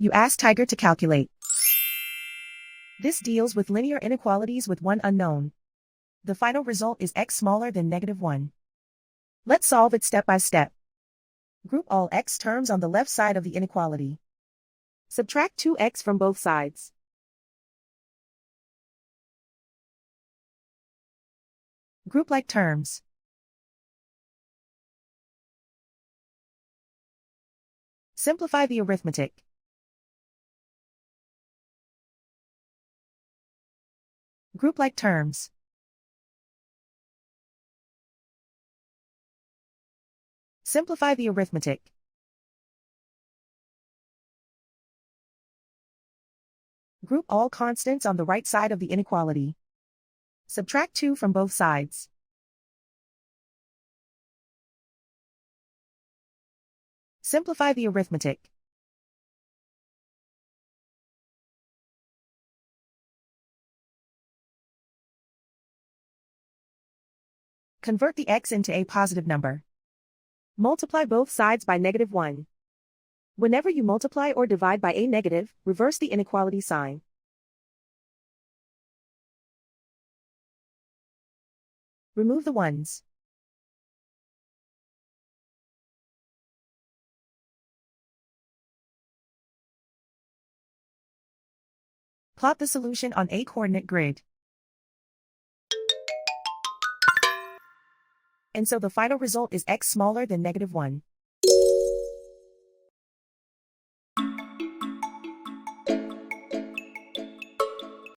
You ask Tiger to calculate. This deals with linear inequalities with one unknown. The final result is x smaller than -1. Let's solve it step by step. Group all x terms on the left side of the inequality. Subtract 2x from both sides. Group like terms. Simplify the arithmetic. Group like terms. Simplify the arithmetic. Group all constants on the right side of the inequality. Subtract 2 from both sides. Simplify the arithmetic. Convert the x into a positive number. Multiply both sides by -1. Whenever you multiply or divide by a negative, reverse the inequality sign. Remove the ones. Plot the solution on a coordinate grid. And so the final result is x smaller than -1.